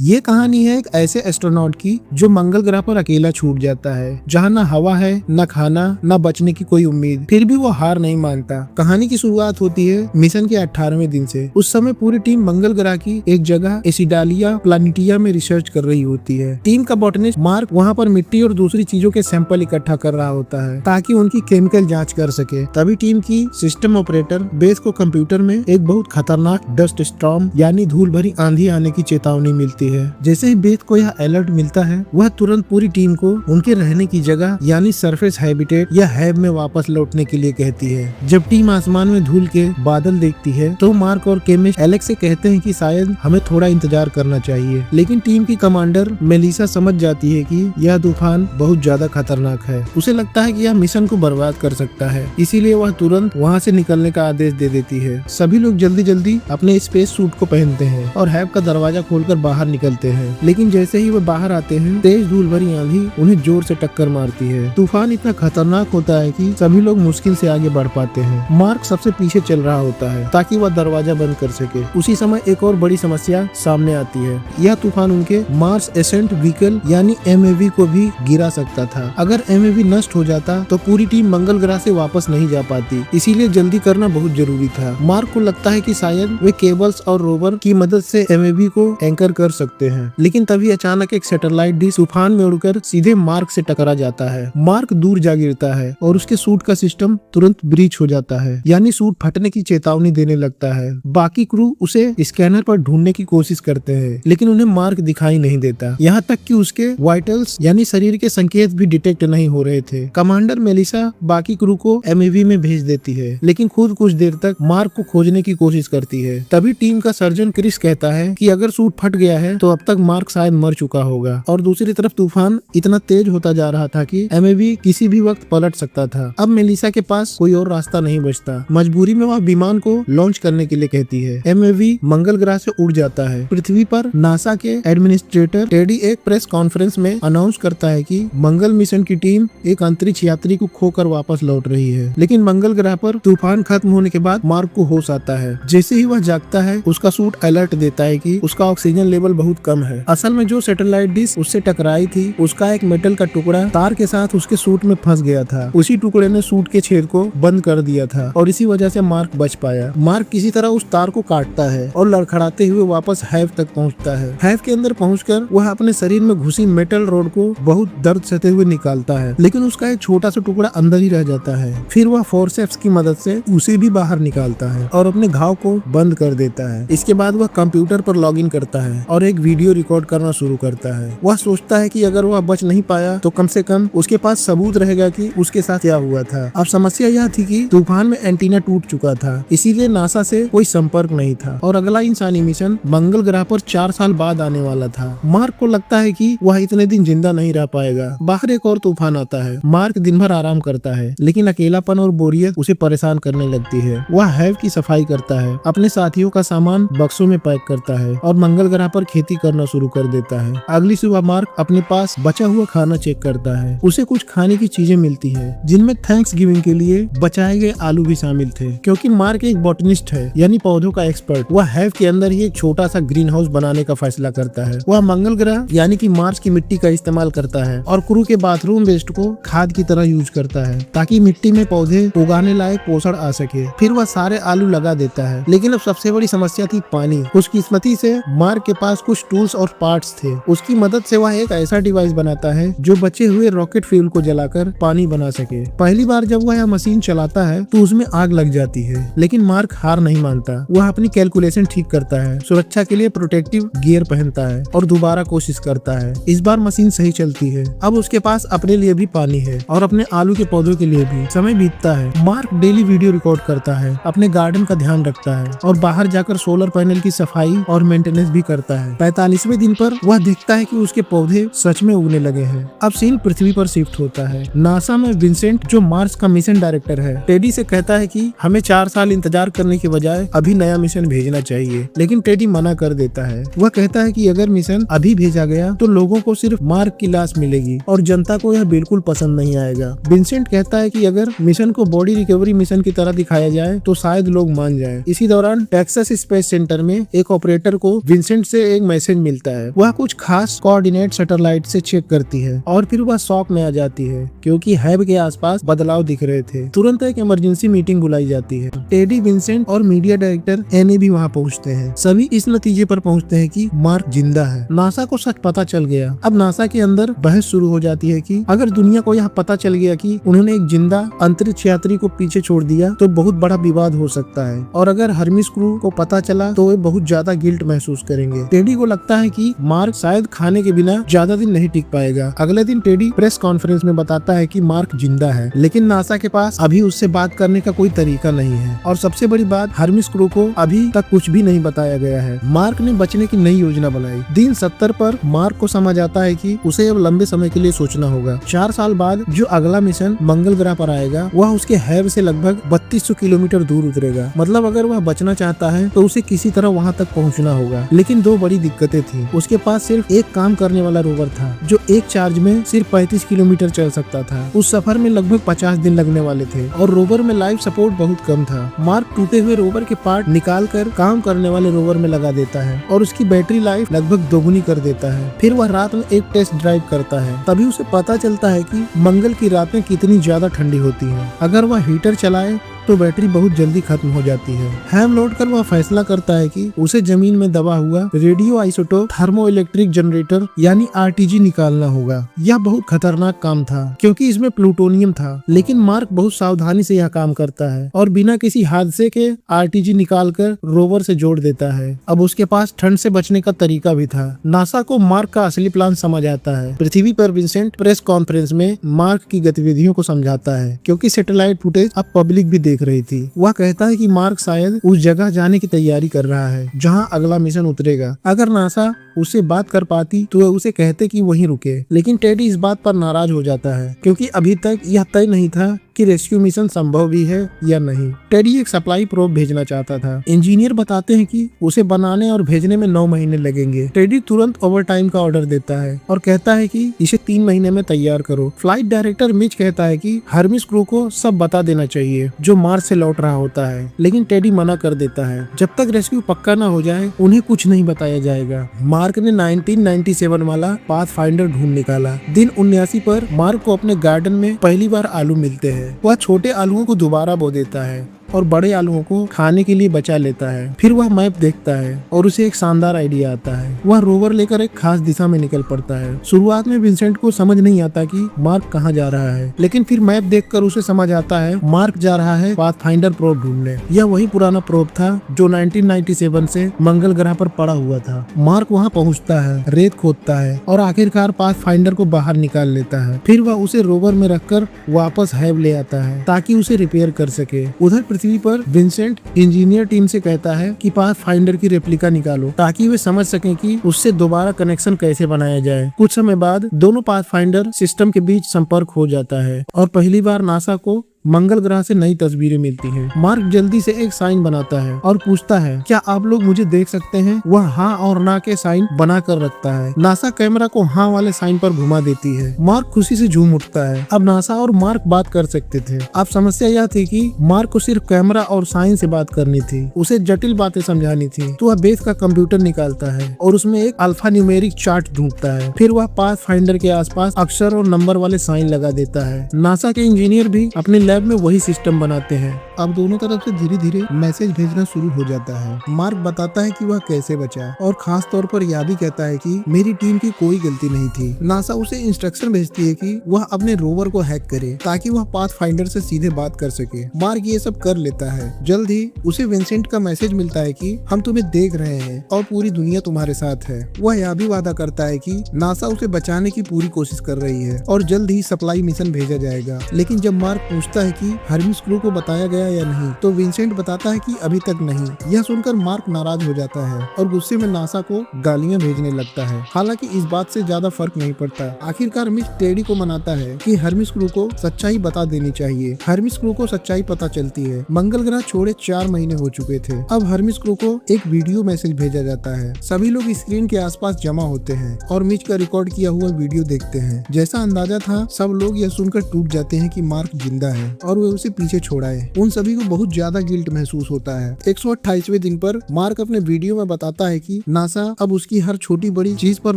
ये कहानी है एक ऐसे एस्ट्रोनॉट की जो मंगल ग्रह पर अकेला छूट जाता है, जहाँ न हवा है, न खाना, न बचने की कोई उम्मीद। फिर भी वो हार नहीं मानता। कहानी की शुरुआत होती है मिशन के 18वें दिन से। उस समय पूरी टीम मंगल ग्रह की एक जगह एसिडालिया प्लानिटिया में रिसर्च कर रही होती है। टीम का बॉटनिस्ट मार्क वहाँ पर मिट्टी और दूसरी चीजों के सैंपल इकट्ठा कर रहा होता है ताकि उनकी केमिकल जाँच कर सके। तभी टीम की सिस्टम ऑपरेटर बेस को कंप्यूटर में एक बहुत खतरनाक डस्ट स्टॉर्म यानी धूल भरी आंधी आने की चेतावनी मिलती है। जैसे ही बेस को यह अलर्ट मिलता है, वह तुरंत पूरी टीम को उनके रहने की जगह यानी सरफेस हैबिटेट या हैब में वापस लौटने के लिए कहती है। जब टीम आसमान में धूल के बादल देखती है तो मार्क और केमिस्ट एलेक्स से कहते हैं कि शायद हमें थोड़ा इंतजार करना चाहिए, लेकिन टीम की कमांडर मेलिसा समझ जाती है कि यह तूफान बहुत ज्यादा खतरनाक है। उसे लगता है कि यह मिशन को बर्बाद कर सकता है, इसीलिए वह तुरंत वहाँ से निकलने का आदेश दे देती है। सभी लोग जल्दी जल्दी अपने स्पेस सूट को पहनते हैं और हैब का दरवाजा खोलकर बाहर निकलते हैं, लेकिन जैसे ही वो बाहर आते हैं तेज धूल भरी आंधी उन्हें जोर से टक्कर मारती है। तूफान इतना खतरनाक होता है कि सभी लोग मुश्किल से आगे बढ़ पाते हैं। मार्क सबसे पीछे चल रहा होता है ताकि वह दरवाजा बंद कर सके। उसी समय एक और बड़ी समस्या सामने आती है। यह तूफान उनके मार्स एसेंट व्हीकल यानी MAV को भी गिरा सकता था। अगर MAV नष्ट हो जाता तो पूरी टीम मंगल ग्रह से वापस नहीं जा पाती, इसीलिए जल्दी करना बहुत जरूरी था। मार्क को लगता है कि शायद वे केबल्स और रोवर की मदद से MAV को एंकर कर सकते हैं, लेकिन तभी अचानक एक सैटेलाइट डिश तूफान में उड़कर सीधे मार्क से टकरा जाता है। मार्क दूर जा गिरता है और उसके सूट का सिस्टम तुरंत ब्रीच हो जाता है, यानी सूट फटने की चेतावनी देने लगता है। बाकी क्रू उसे स्कैनर पर ढूंढने की कोशिश करते हैं, लेकिन उन्हें मार्क दिखाई नहीं देता। यहाँ तक कि उसके वाइटल्स यानी शरीर के संकेत भी डिटेक्ट नहीं हो रहे थे। कमांडर मेलिसा बाकी क्रू को MAV में भेज देती है, लेकिन खुद कुछ देर तक मार्क को खोजने की कोशिश करती है। तभी टीम का सर्जन क्रिस कहता है कि अगर सूट फट गया है तो अब तक मार्क शायद मर चुका होगा। और दूसरी तरफ तूफान इतना तेज होता जा रहा था कि MAV किसी भी वक्त पलट सकता था। अब मेलिसा के पास कोई और रास्ता नहीं बचता। मजबूरी में वह विमान को लॉन्च करने के लिए कहती है। MAV मंगल ग्रह से उड़ जाता है। पृथ्वी पर नासा के एडमिनिस्ट्रेटर टेडी एक प्रेस कॉन्फ्रेंस में अनाउंस करता है कि मंगल मिशन की टीम एक अंतरिक्ष यात्री को खोकर वापस लौट रही है। लेकिन मंगल ग्रह पर तूफान खत्म होने के बाद मार्क को होश आता है। जैसे ही वह जागता है उसका सूट अलर्ट देता है कि उसका ऑक्सीजन लेवल बहुत कम है। असल में जो सैटेलाइट डिश उससे टकराई थी उसका एक मेटल का टुकड़ा तार के साथ उसके सूट में फंस गया था। उसी टुकड़े ने सूट के छेद को बंद कर दिया था और इसी वजह से मार्क बच पाया। मार्क किसी तरह उस तार को काटता है और लड़खड़ाते हुए वापस हैव तक पहुंचता है। हैव के अंदर पहुंचकर वह अपने शरीर में घुसी मेटल रोड को बहुत दर्द सहते हुए निकालता है, लेकिन उसका एक छोटा सा टुकड़ा अंदर ही रह जाता है। फिर वह फोर्सेप्स की मदद से उसे भी बाहर निकालता है और अपने घाव को बंद कर देता है। इसके बाद वह कंप्यूटर पर लॉगिन करता है और एक वीडियो रिकॉर्ड करना शुरू करता है। वह सोचता है कि अगर वह बच नहीं पाया तो कम से कम उसके पास सबूत रहेगा कि उसके साथ क्या हुआ था। अब समस्या यह थी कि तूफान में एंटीना टूट चुका था, इसीलिए नासा से कोई संपर्क नहीं था और अगला इंसानी मिशन मंगल ग्रह पर 4 साल बाद आने वाला था। मार्क को लगता है कि वह इतने दिन जिंदा नहीं रह पाएगा। बाहर एक और तूफान आता है। मार्क दिन भर आराम करता है, लेकिन अकेलापन और बोरियत उसे परेशान करने लगती है। वह हैव की सफाई करता है, अपने साथियों का सामान बक्सों में पैक करता है और मंगल ग्रह पर खेती करना शुरू कर देता है। अगली सुबह मार्क अपने पास बचा हुआ खाना चेक करता है। उसे कुछ खाने की चीजें मिलती है, जिनमें थैंक्स गिविंग के लिए बचाए गए आलू भी शामिल थे। क्योंकि मार्क एक बॉटनिस्ट है यानी पौधों का एक्सपर्ट, वह हैव के अंदर ही एक छोटा सा ग्रीन हाउस बनाने का फैसला करता है। वह मंगल ग्रह यानी कि मार्स की मिट्टी का इस्तेमाल करता है और क्रू के बाथरूम वेस्ट को खाद की तरह यूज करता है ताकि मिट्टी में पौधे उगाने लायक पोषण आ सके। फिर वह सारे आलू लगा देता है, लेकिन अब सबसे बड़ी समस्या थी पानी। खुशकिस्मती से मार्क के पास कुछ टूल्स और पार्ट्स थे। उसकी मदद से वह एक ऐसा डिवाइस बनाता है जो बचे हुए रॉकेट फ्यूल को जलाकर पानी बना सके। पहली बार जब वह यह मशीन चलाता है तो उसमें आग लग जाती है, लेकिन मार्क हार नहीं मानता। वह अपनी कैलकुलेशन ठीक करता है, सुरक्षा के लिए प्रोटेक्टिव गियर पहनता है और दोबारा कोशिश करता है। इस बार मशीन सही चलती है। अब उसके पास अपने लिए भी पानी है और अपने आलू के पौधों के लिए भी। समय बीतता है। मार्क डेली वीडियो रिकॉर्ड करता है, अपने गार्डन का ध्यान रखता है और बाहर जाकर सोलर पैनल की सफाई और मेंटेनेंस भी करता है। 45वें दिन पर वह देखता है कि उसके पौधे सच में उगने लगे हैं। अब सीन पृथ्वी पर शिफ्ट होता है। नासा में विंसेंट जो मार्स का मिशन डायरेक्टर है, टेडी से कहता है कि हमें 4 साल इंतजार करने के बजाय अभी नया मिशन भेजना चाहिए, लेकिन टेडी मना कर देता है। वह कहता है कि अगर मिशन अभी भेजा गया तो लोगों को सिर्फ मार्क की लाश मिलेगी और जनता को यह बिल्कुल पसंद नहीं आएगा। विंसेंट कहता है कि अगर मिशन को बॉडी रिकवरी मिशन की तरह दिखाया जाए तो शायद लोग मान जाएं। इसी दौरान टेक्सास स्पेस सेंटर में एक ऑपरेटर को विंसेंट से एक मैसेज मिलता है। वह कुछ खास कोऑर्डिनेट सैटेलाइट से चेक करती है और फिर वह शॉक में आ जाती है क्योंकि हैब के आसपास बदलाव दिख रहे थे। तुरंत एक इमरजेंसी मीटिंग बुलाई जाती है। टेडी, विंसेंट और मीडिया डायरेक्टर एनी भी वहाँ पहुँचते हैं। सभी इस नतीजे पर पहुँचते हैं कि मार्क जिंदा है। नासा को सच पता चल गया। अब नासा के अंदर बहस शुरू हो जाती है कि अगर दुनिया को यह पता चल गया कि उन्होंने एक जिंदा अंतरिक्ष यात्री को पीछे छोड़ दिया तो बहुत बड़ा विवाद हो सकता है, और अगर हर्मिस क्रू को पता चला तो वे बहुत ज्यादा गिल्ट महसूस करेंगे। टेडी को लगता है कि मार्क शायद खाने के बिना ज्यादा दिन नहीं टिक पाएगा। अगले दिन टेडी प्रेस कॉन्फ्रेंस में बताता है कि मार्क जिंदा है, लेकिन नासा के पास अभी उससे बात करने का कोई तरीका नहीं है। और सबसे बड़ी बात, हर्मिस क्रू को अभी तक कुछ भी नहीं बताया गया है। मार्क ने बचने की नई योजना बनाई। दिन 70 पर मार्क को समझ आता है कि उसे अब लंबे समय के लिए सोचना होगा। 4 साल बाद जो अगला मिशन मंगल ग्रह पर आएगा वह उसके हैब से लगभग 3200 किलोमीटर दूर उतरेगा। मतलब अगर वह बचना चाहता है तो उसे किसी तरह वहां तक पहुंचना होगा। लेकिन 2 बड़ी दिक्कतें थी। उसके पास सिर्फ एक काम करने वाला रोवर था जो एक चार्ज में सिर्फ 35 किलोमीटर चल सकता था। उस सफर में लगभग 50 दिन लगने वाले थे और रोवर में लाइफ सपोर्ट बहुत कम था। मार्क टूटे हुए रोवर के पार्ट निकाल कर काम करने वाले रोवर में लगा देता है और उसकी बैटरी लाइफ लगभग दोगुनी कर देता है। फिर वह रात में एक टेस्ट ड्राइव करता है। तभी उसे पता चलता है कि मंगल की रातें कितनी ज्यादा ठंडी होती हैं। अगर वह हीटर चलाए तो बैटरी बहुत जल्दी खत्म हो जाती है। हैम लौटकर वह फैसला करता है कि उसे जमीन में दबा हुआ radio isotope thermo electric generator यानी आरटीजी निकालना होगा। यह बहुत खतरनाक काम था क्योंकि इसमें प्लूटोनियम था, लेकिन मार्क बहुत सावधानी से यह काम करता है और बिना किसी हादसे के आरटीजी निकालकर रोवर से जोड़ देता है। अब उसके पास ठंड से बचने का तरीका भी था। नासा को मार्क का असली प्लान समझ आता है। पृथ्वी पर विंसेंट प्रेस कॉन्फ्रेंस में मार्क की गतिविधियों को समझाता है क्योंकि सैटेलाइट फुटेज अब पब्लिक भी देख रही थी। वह कहता है कि मार्क शायद उस जगह जाने की तैयारी कर रहा है जहां अगला मिशन उतरेगा। अगर नासा उससे बात कर पाती तो वह उसे कहते कि वहीं रुके, लेकिन टेडी इस बात पर नाराज हो जाता है क्योंकि अभी तक यह तय नहीं था कि रेस्क्यू मिशन संभव भी है या नहीं। टेडी एक सप्लाई प्रोब भेजना चाहता था। इंजीनियर बताते हैं कि उसे बनाने और भेजने में 9 महीने लगेंगे। टेडी तुरंत ओवरटाइम का ऑर्डर देता है और कहता है कि इसे 3 महीने में तैयार करो। फ्लाइट डायरेक्टर मिच कहता है कि हर्मिस क्रू को सब बता देना चाहिए जो मार्स से लौट रहा होता है, लेकिन टेडी मना कर देता है। जब तक रेस्क्यू पक्का न हो जाए उन्हें कुछ नहीं बताया जाएगा। मार्क ने 1997 वाला पाथफाइंडर ढूंढ निकाला। दिन 79 पर मार्क को अपने गार्डन में पहली बार आलू मिलते हैं। वह छोटे आलुओं को दोबारा बो देता है और बड़े आलुओं को खाने के लिए बचा लेता है। फिर वह मैप देखता है और उसे एक शानदार आइडिया आता है। वह रोवर लेकर एक खास दिशा में निकल पड़ता है। शुरुआत में विंसेंट को समझ नहीं आता कि मार्क कहाँ जा रहा है, लेकिन फिर मैप देखकर उसे समझ आता है मार्क जा रहा है पाथफाइंडर प्रोब ढूंढने। यह वही पुराना प्रोब था जो 1997 से मंगल ग्रह पर पड़ा हुआ था। मार्क वहाँ पहुँचता है, रेत खोदता है और आखिरकार पाथफाइंडर को बाहर निकाल लेता है। फिर वह उसे रोवर में रखकर वापस हैब ले आता है ताकि उसे रिपेयर कर सके। उधर पृथ्वी पर विंसेंट इंजीनियर टीम से कहता है कि पाथफाइंडर की रेप्लिका निकालो ताकि वे समझ सकें कि उससे दोबारा कनेक्शन कैसे बनाया जाए। कुछ समय बाद दोनों पाथफाइंडर सिस्टम के बीच संपर्क हो जाता है और पहली बार नासा को मंगल ग्रह से नई तस्वीरें मिलती हैं। मार्क जल्दी से एक साइन बनाता है और पूछता है क्या आप लोग मुझे देख सकते हैं। वह हाँ और ना के साइन बना कर रखता है। नासा कैमरा को हाँ वाले साइन पर घुमा देती है। मार्क खुशी से झूम उठता है। अब नासा और मार्क बात कर सकते थे। अब समस्या यह थी कि मार्क को सिर्फ कैमरा और साइन से बात करनी थी, उसे जटिल बातें समझानी थी। तो वह बेस का कंप्यूटर निकालता है और उसमें एक अल्फा न्यूमेरिक चार्ट ढूंढता है। फिर वह पाथफाइंडर के आसपास अक्षर और नंबर वाले साइन लगा देता है। नासा के इंजीनियर भी अपने लैब में वही सिस्टम बनाते हैं। अब दोनों तरफ से धीरे धीरे मैसेज भेजना शुरू हो जाता है। मार्क बताता है कि वह कैसे बचा और खास तौर पर यह भी कहता है कि मेरी टीम की कोई गलती नहीं थी। नासा उसे इंस्ट्रक्शन भेजती है कि वह अपने रोवर को हैक करे ताकि वह पाथफाइंडर से सीधे बात कर सके। मार्क ये सब कर लेता है। जल्द ही उसे विंसेंट का मैसेज मिलता है कि हम तुम्हें देख रहे हैं और पूरी दुनिया तुम्हारे साथ है। वह यह भी वादा करता है कि नासा उसे बचाने की पूरी कोशिश कर रही है और जल्द ही सप्लाई मिशन भेजा जाएगा। लेकिन जब मार्क पूछता है कि हर्मिस क्रू को बताया गया या नहीं, तो विंसेंट बताता है कि अभी तक नहीं। यह सुनकर मार्क नाराज हो जाता है और गुस्से में नासा को गालियां भेजने लगता है। हालांकि इस बात से ज्यादा फर्क नहीं पड़ता। आखिरकार मिच टेडी को मनाता है कि हर्मिस क्रू को सच्चाई बता देनी चाहिए। हर्मिस क्रू को सच्चाई पता चलती है। मंगल ग्रह छोड़े 4 महीने हो चुके थे। अब हर्मिस क्रू को एक वीडियो मैसेज भेजा जाता है। सभी लोग स्क्रीन के आसपास जमा होते हैं और मिच का रिकॉर्ड किया हुआ वीडियो देखते हैं। जैसा अंदाजा था सब लोग यह सुनकर टूट जाते हैं कि मार्क जिंदा है। और वे उसे पीछे छोड़ाए। उन सभी को बहुत ज्यादा गिल्ट महसूस होता है। 128वें दिन पर मार्क अपने वीडियो में बताता है कि नासा अब उसकी हर छोटी बड़ी चीज पर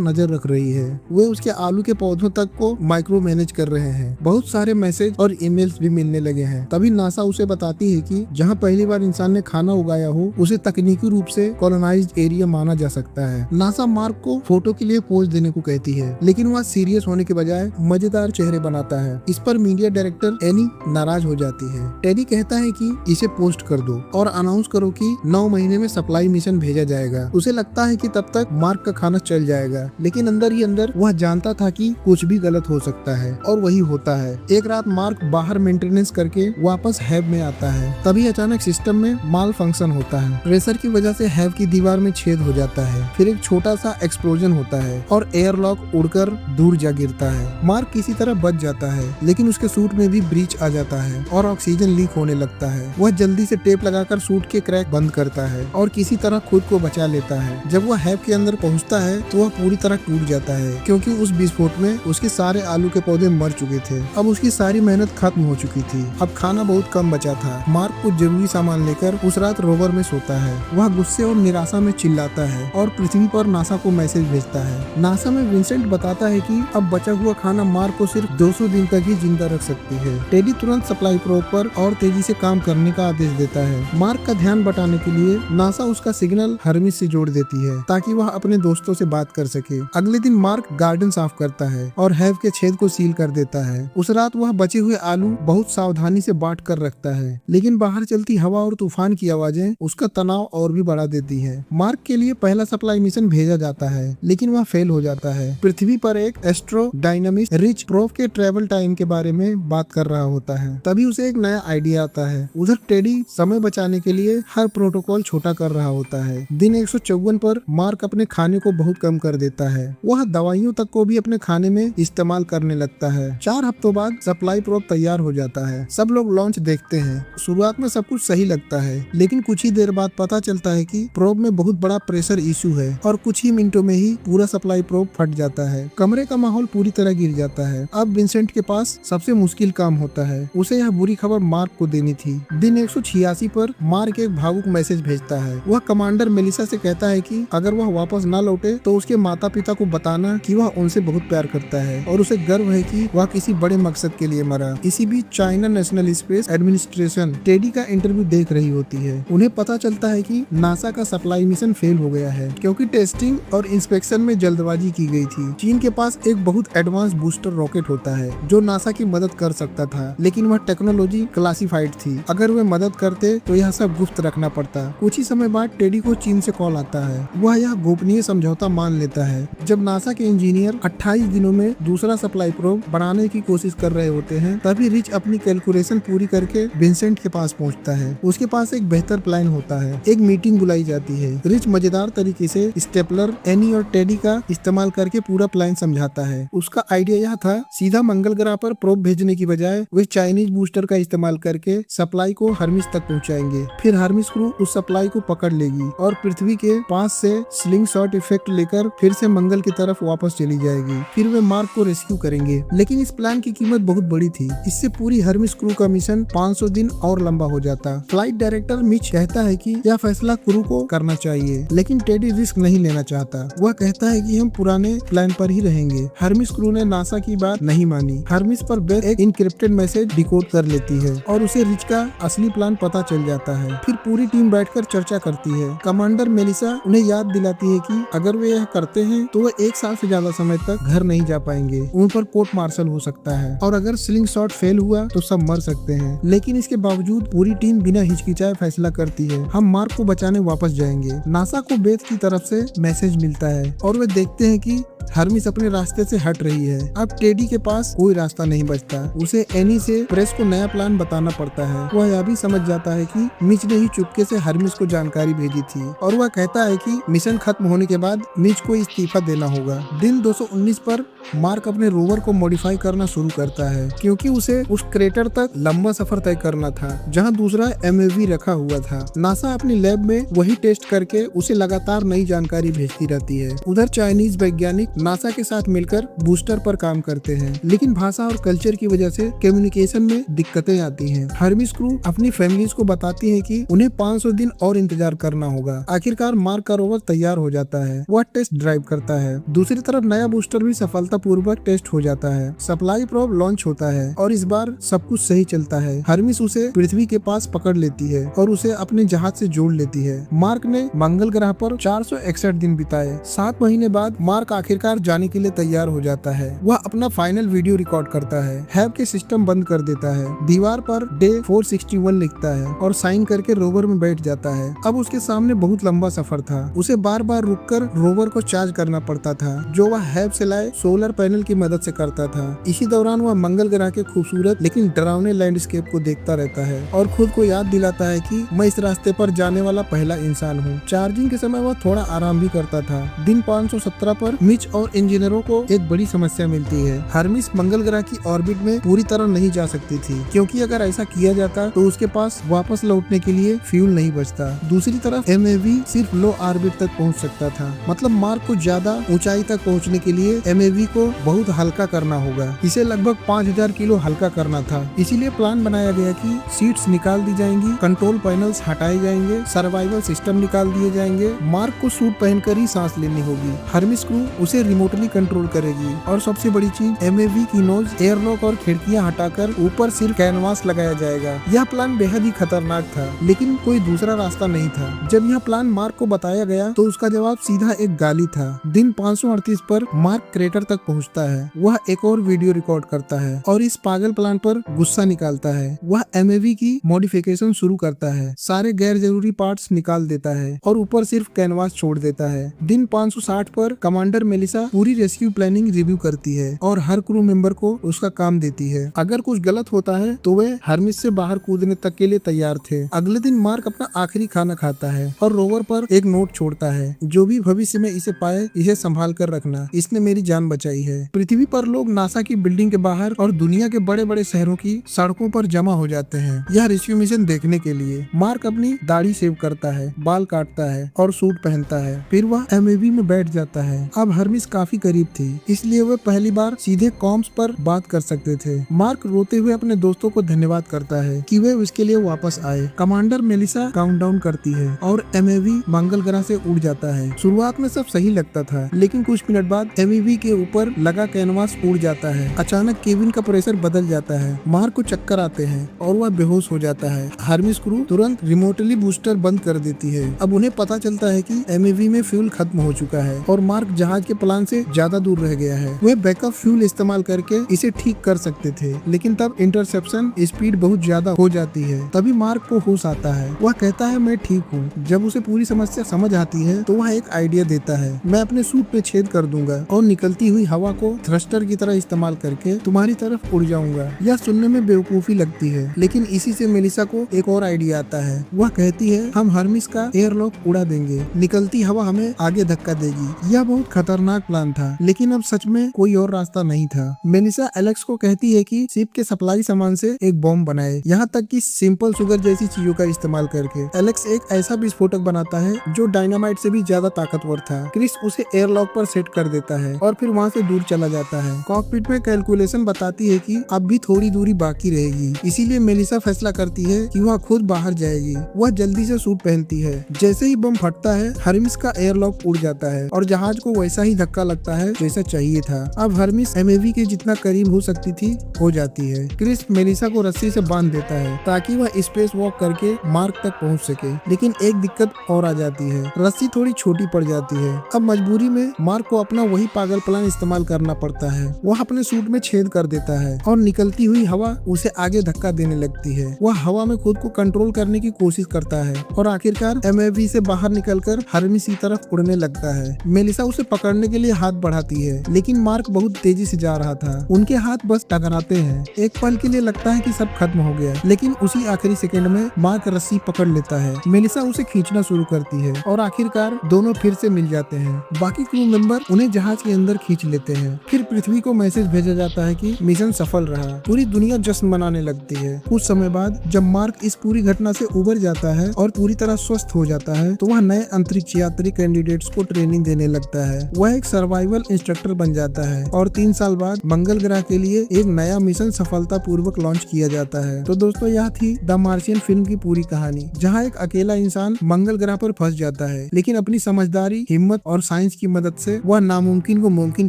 नजर रख रही है। वे उसके आलू के पौधों तक को माइक्रो मैनेज कर रहे हैं। बहुत सारे मैसेज और ईमेल्स भी मिलने लगे हैं। तभी नासा उसे बताती है कि जहां पहली बार इंसान ने खाना उगाया हो उसे तकनीकी रूप से कॉलोनाइज्ड एरिया माना जा सकता है। नासा मार्क को फोटो के लिए पोज देने को कहती है, लेकिन वह सीरियस होने के बजाय मजेदार चेहरे बनाता है। इस पर मीडिया डायरेक्टर एनी नाराज हो जाती है। टेडी कहता है कि इसे पोस्ट कर दो और अनाउंस करो कि 9 महीने में सप्लाई मिशन भेजा जाएगा। उसे लगता है कि तब तक मार्क का खाना चल जाएगा, लेकिन अंदर ही अंदर वह जानता था कि कुछ भी गलत हो सकता है, और वही होता है। एक रात मार्क बाहर मेंटेनेंस करके वापस हैब में आता है। तभी अचानक सिस्टम में माल फंक्शन होता है। प्रेशर की वजह से हैब की दीवार में छेद हो जाता है। फिर एक छोटा सा एक्सप्लोजन होता है और एयरलॉक उड़कर दूर जा गिरता है। मार्क किसी तरह बच जाता है, लेकिन उसके सूट में भी ब्रीच आ जाता है और ऑक्सीजन लीक होने लगता है। वह जल्दी से टेप लगाकर सूट के क्रैक बंद करता है और किसी तरह खुद को बचा लेता है। जब वह हैब के अंदर पहुंचता है तो वह पूरी तरह टूट जाता है, क्योंकि उस विस्फोट में उसके सारे आलू के पौधे मर चुके थे। अब उसकी सारी मेहनत खत्म हो चुकी थी। अब खाना बहुत कम बचा था। मार्क कुछ जरूरी सामान लेकर उस रात रोवर में सोता है। वह गुस्से और निराशा में चिल्लाता है और पृथ्वी पर नासा को मैसेज भेजता है। नासा में विंसेंट बताता है कि अब बचा हुआ खाना मार्क को सिर्फ 200 दिन तक ही जिंदा रख सकती है। टेडी तुरंत सप्लाई प्रोब पर और तेजी से काम करने का आदेश देता है। मार्क का ध्यान बटाने के लिए नासा उसका सिग्नल हर्मिस से जोड़ देती है ताकि वह अपने दोस्तों से बात कर सके। अगले दिन मार्क गार्डन साफ करता है और हैव के छेद को सील कर देता है। उस रात वह बचे हुए आलू बहुत सावधानी से बांट कर रखता है, लेकिन बाहर चलती हवा और तूफान की आवाजें उसका तनाव और भी बढ़ा देती है। मार्क के लिए पहला सप्लाई मिशन भेजा जाता है, लेकिन वह फेल हो जाता है। पृथ्वी पर एक एस्ट्रो डायनामिस्ट रिच प्रोब के ट्रेवल टाइम के बारे में बात कर रहा होता है। तभी उसे एक नया आइडिया आता है। उधर टेडी समय बचाने के लिए हर प्रोटोकॉल छोटा कर रहा होता है। दिन 154 पर मार्क अपने खाने को बहुत कम कर देता है। वह दवाइयों तक को भी अपने खाने में इस्तेमाल करने लगता है। 4 हफ्तों बाद सप्लाई प्रोब तैयार हो जाता है। सब लोग लॉन्च देखते हैं। शुरुआत में सब कुछ सही लगता है, लेकिन कुछ ही देर बाद पता चलता है कि प्रोब में बहुत बड़ा प्रेशर इशू है और कुछ ही मिनटों में ही पूरा सप्लाई प्रोब फट जाता है। कमरे का माहौल पूरी तरह गिर जाता है। अब विंसेंट के पास सबसे मुश्किल काम होता है। उसे यह बुरी खबर मार्क को देनी थी। दिन 186 पर मार्क एक भावुक मैसेज भेजता है। वह कमांडर मेलिसा से कहता है कि अगर वह वापस न लौटे तो उसके माता पिता को बताना कि वह उनसे बहुत प्यार करता है और उसे गर्व है कि वह किसी बड़े मकसद के लिए मरा। इसी बीच चाइना नेशनल स्पेस एडमिनिस्ट्रेशन टेडी का इंटरव्यू देख रही होती है। उन्हें पता चलता है कि नासा का सप्लाई मिशन फेल हो गया है, क्योंकि टेस्टिंग और इंस्पेक्शन में जल्दबाजी की गई थी। चीन के पास एक बहुत एडवांस बूस्टर रॉकेट होता है जो नासा की मदद कर सकता था, लेकिन वह टेक्नोलॉजी क्लासिफाइड थी। अगर वे मदद करते तो यह सब गुप्त रखना पड़ता। कुछ ही समय बाद टेडी को चीन से कॉल आता है। वह यह गोपनीय समझौता मान लेता है। जब नासा के इंजीनियर 28 दिनों में दूसरा सप्लाई प्रोब बनाने की कोशिश कर रहे होते हैं, तभी रिच अपनी कैलकुलेशन पूरी करके विंसेंट के पास पहुंचता है। उसके पास एक बेहतर प्लान होता है। एक मीटिंग बुलाई जाती है। रिच मजेदार तरीके से स्टेपलर, एनी और टेडी का इस्तेमाल करके पूरा प्लान समझाता है। उसका आइडिया यह था, सीधा मंगल ग्रह पर प्रोब भेजने की बजाय वे चाइनीज बूस्टर का इस्तेमाल करके सप्लाई को हर्मिस तक पहुंचाएंगे। फिर हर्मिस क्रू उस सप्लाई को पकड़ लेगी और पृथ्वी के पास से स्लिंग शॉट इफेक्ट लेकर फिर से मंगल की तरफ वापस चली जाएगी। फिर वे मार्क को रेस्क्यू करेंगे, लेकिन इस प्लान की कीमत बहुत बड़ी थी। इससे पूरी हर्मिस क्रू का मिशन 500 दिन और लंबा हो जाता। फ्लाइट डायरेक्टर मिच कहता है कि यह फैसला क्रू को करना चाहिए, लेकिन टेडी रिस्क नहीं लेना चाहता। वह कहता है कि हम पुराने प्लान पर ही रहेंगे। हर्मिस क्रू ने नासा की बात नहीं मानी। हर्मिस पर बेथ एक इनक्रिप्टेड मैसेज डिकोड कर लेती है और उसे रिच का असली प्लान पता चल जाता है। फिर पूरी टीम बैठकर चर्चा करती है। कमांडर मेलिसा उन्हें याद दिलाती है कि अगर वे यह करते हैं तो वे 1 साल से ज्यादा समय तक घर नहीं जा पाएंगे। उन पर कोर्ट मार्शल हो सकता है और अगर स्लिंग शॉट फेल हुआ तो सब मर सकते हैं। लेकिन इसके बावजूद पूरी टीम बिना हिचकिचाए फैसला करती है, हम मार्क को बचाने वापस जाएंगे। नासा को बेथ की तरफ से मैसेज मिलता है और वे देखते हैं कि हर्मिस अपने रास्ते से हट रही है। अब टेडी के पास कोई रास्ता नहीं बचता। उसे एनी से प्रेस को नया प्लान बताना पड़ता है। वह यह भी समझ जाता है कि मिच ने ही चुपके से हर्मिस को जानकारी भेजी थी और वह कहता है कि मिशन खत्म होने के बाद मिच को इस्तीफा देना होगा। दिन 219 पर मार्क अपने रोवर को मॉडिफाई करना शुरू करता है, क्योंकि उसे उस क्रेटर तक लंबा सफर तय करना था जहां दूसरा MAV रखा हुआ था। नासा अपनी लैब में वही टेस्ट करके उसे लगातार नई जानकारी भेजती रहती है। उधर चाइनीज वैज्ञानिक नासा के साथ मिलकर बूस्टर पर काम करते हैं, लेकिन भाषा और कल्चर की वजह से कम्युनिकेशन में दिक्कतें आती हैं। हर्मिस क्रू अपनी फैमिलीज को बताती है कि उन्हें 500 दिन और इंतजार करना होगा। आखिरकार मार्क का रोवर तैयार हो जाता है। वह टेस्ट ड्राइव करता है। दूसरी तरफ नया बूस्टर भी सफलतापूर्वक टेस्ट हो जाता है। सप्लाई प्रोब लॉन्च होता है और इस बार सब कुछ सही चलता है। हर्मिस उसे पृथ्वी के पास पकड़ लेती है और उसे अपने जहाज से जोड़ लेती है। मार्क ने मंगल ग्रह पर 461 दिन बिताए। 7 महीने बाद मार्क आखिरकार जाने के लिए तैयार हो जाता है। वह अपना फाइनल वीडियो रिकॉर्ड करता है। हैव के सिस्टम बंद कर देता है। दीवार पर डे 461 लिखता है और साइन करके रोवर में बैठ जाता है। अब उसके सामने बहुत लंबा सफर था। उसे बार बार रुककर रोवर को चार्ज करना पड़ता था, जो वह हैव से लाए सोलर पैनल की मदद से करता था। इसी दौरान वह मंगल ग्रह के खूबसूरत लेकिन डरावने लैंडस्केप को देखता रहता है और खुद को याद दिलाता है कि मैं इस रास्ते पर जाने वाला पहला इंसान हूँ। चार्जिंग के समय वह थोड़ा आराम भी करता था। दिन 517 पर मिच और इंजीनियरों को एक बड़ी समस्या मिलती है। हर्मिस मंगल ग्रह की ऑर्बिट में पूरी तरह नहीं जा सकती थी, क्योंकि अगर ऐसा किया जाता तो उसके पास वापस लौटने के लिए फ्यूल नहीं बचता। दूसरी तरफ MAV सिर्फ लो ऑर्बिट तक पहुंच सकता था। मतलब मार्क को ज्यादा ऊंचाई तक पहुंचने के लिए MAV को बहुत हल्का करना होगा। इसे लगभग 5000 किलो हल्का करना था। इसीलिए प्लान बनाया गया कि सीट्स निकाल दी जाएंगी, कंट्रोल पैनल्स हटाए जाएंगे, सर्वाइवल सिस्टम निकाल दिए जाएंगे। मार्क को सूट पहनकर ही सांस लेनी होगी। हर्मिस क्रू उसे रिमोटली कंट्रोल करेगी और सबसे बड़ी चीज MAV की नोज, एयरलॉक और खिड़कियां हटाकर ऊपर सिर्फ कैनवास लगाया जाएगा। यह प्लान बेहद ही खतरनाक था, लेकिन कोई दूसरा रास्ता नहीं था। जब यह प्लान मार्क को बताया गया तो उसका जवाब सीधा एक गाली था। दिन 538 पर मार्क क्रेटर तक पहुंचता है। वह एक और वीडियो रिकॉर्ड करता है और इस पागल प्लान पर गुस्सा निकालता है। वह MAV की मॉडिफिकेशन शुरू करता है, सारे गैर जरूरी पार्ट्स निकाल देता है और ऊपर सिर्फ कैनवास छोड़ देता है। दिन 560 पर कमांडर मेलिसा पूरी रेस्क्यू प्लानिंग रिव्यू करती है और हर क्रू मेंबर को उसका काम देती है। अगर कुछ गलत होता है तो वे हर्मिस से बाहर कूदने तक के लिए तैयार थे। अगले दिन मार्क अपना आखिरी खाना खाता है और रोवर पर एक नोट छोड़ता है, जो भी भविष्य में इसे पाए इसे संभाल कर रखना, इसने मेरी जान बचाई है। पृथ्वी पर लोग नासा की बिल्डिंग के बाहर और दुनिया के बड़े बड़े शहरों की सड़कों पर जमा हो जाते हैं यह रेस्क्यू मिशन देखने के लिए। मार्क अपनी दाढ़ी शेव करता है, बाल काटता है और सूट पहनता है। फिर वह MAV में बैठ जाता है। अब हर्मिस काफी करीब थी, इसलिए वे पहली बार सीधे कॉम्स पर बात कर सकते थे। मार्क रोते हुए अपने दोस्तों को धन्यवाद करता है कि वे उसके लिए वापस आए। कमांडर मेलिसा काउंटडाउन करती है और MAV मंगल ग्रह से उड़ जाता है। शुरुआत में सब सही लगता था, लेकिन कुछ मिनट बाद MAV के ऊपर लगा कैनवास उड़ जाता है। अचानक केबिन का प्रेशर बदल जाता है। मार्क को चक्कर आते हैं और वह बेहोश हो जाता है। हर्मिस क्रू तुरंत रिमोटली बूस्टर बंद कर देती है। अब उन्हें पता चलता है कि MAV में फ्यूल खत्म हो चुका है और मार्क जहाज के प्लान से ज्यादा दूर रह गया है। वे बैकअप फ्यूल इस्तेमाल करके इसे ठीक कर सकते थे, लेकिन तब इंटरसेप्शन स्पीड बहुत ज्यादा हो जाती है। तभी मार्क को होश आता है। वह कहता है मैं ठीक हूँ। जब उसे पूरी समस्या समझ आती है तो वह एक आइडिया देता है, मैं अपने सूट पे छेद कर दूंगा और निकलती हुई हवा को थ्रस्टर की तरह इस्तेमाल करके तुम्हारी तरफ उड़ जाऊंगा। यह सुनने में बेवकूफी लगती है, लेकिन इसी से मेलिसा को एक और आइडिया आता है। वह कहती है हम हर्मिस का एयरलॉक उड़ा देंगे, निकलती हवा हमें आगे धक्का देगी। यह बहुत खतरनाक प्लान था, लेकिन अब सच में कोई और रास्ता नहीं था। मेलिसा एलेक्स को कहती है कि शिप के सप्लाई सामान से एक बॉम्ब बनाए, यहाँ तक कि सिंपल शुगर जैसी चीजों का इस्तेमाल करके। एलेक्स एक ऐसा विस्फोटक बनाता है जो डायनामाइट से भी ज्यादा ताकतवर था। क्रिस उसे एयरलॉक पर सेट कर देता है और फिर वहाँ से दूर चला जाता है। कॉकपिट में कैलकुलेशन बताती है कि अब भी थोड़ी दूरी बाकी रहेगी, इसीलिए मेलिसा फैसला करती है कि वह खुद बाहर जाएगी। वह जल्दी से सूट पहनती है। जैसे ही बम फटता है हर्मिस का एयरलॉक उड़ जाता है और जहाज को वैसा ही धक्का लगता है जैसा चाहिए था। अब हर्मिस MAV के जितना करीब हो सकती थी हो जाती है। क्रिस मेलिसा को रस्सी से बांध देता है ताकि वह स्पेस वॉक करके मार्क तक पहुंच सके, लेकिन एक दिक्कत और आ जाती है, रस्सी थोड़ी छोटी पड़ जाती है। अब मजबूरी में मार्क को अपना वही पागल प्लान इस्तेमाल करना पड़ता है। वह अपने सूट में छेद कर देता है और निकलती हुई हवा उसे आगे धक्का देने लगती है। वह हवा में खुद को कंट्रोल करने की कोशिश करता है और आखिरकार MAV से बाहर निकलकर हर्मिस की तरफ उड़ने लगता है। मेलिसा उसे पकड़ने के लिए हाथ बढ़ाती है, लेकिन मार्क बहुत तेजी से जा रहा था। उनके हाथ बस टकराते हैं। एक पल के लिए लगता है कि सब खत्म हो गया, लेकिन उसी आखिरी सेकंड में मार्क रस्सी पकड़ लेता है। मेलिसा उसे खींचना शुरू करती है और आखिरकार दोनों फिर से मिल जाते हैं। बाकी क्रू मेंबर उन्हें जहाज के अंदर खींच लेते हैं। फिर पृथ्वी को मैसेज भेजा जाता है कि मिशन सफल रहा। पूरी दुनिया जश्न मनाने लगती है। कुछ समय बाद जब मार्क इस पूरी घटना से उबर जाता है और पूरी तरह स्वस्थ हो जाता है तो वह नए अंतरिक्ष यात्री कैंडिडेट्स को ट्रेनिंग देने लगता है। वह एक सर्वाइवल इंस्ट्रक्टर बन जाता है और 3 साल बाद मंगल ग्रह के लिए एक नया मिशन सफलतापूर्वक लॉन्च किया जाता है। तो दोस्तों यह थी द मार्शियन फिल्म की पूरी कहानी, जहाँ एक अकेला इंसान मंगल ग्रह पर फंस जाता है, लेकिन अपनी समझदारी, हिम्मत और साइंस की मदद से वह नामुमकिन को मुमकिन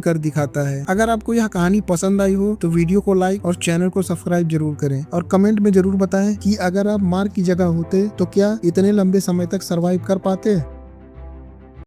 कर दिखाता है। अगर आपको यह कहानी पसंद आई हो तो वीडियो को लाइक और चैनल को सब्सक्राइब जरूर करें और कमेंट में जरूर बताएं कि अगर आप मार्क की जगह होते तो क्या इतने लंबे समय तक सरवाइव कर पाते।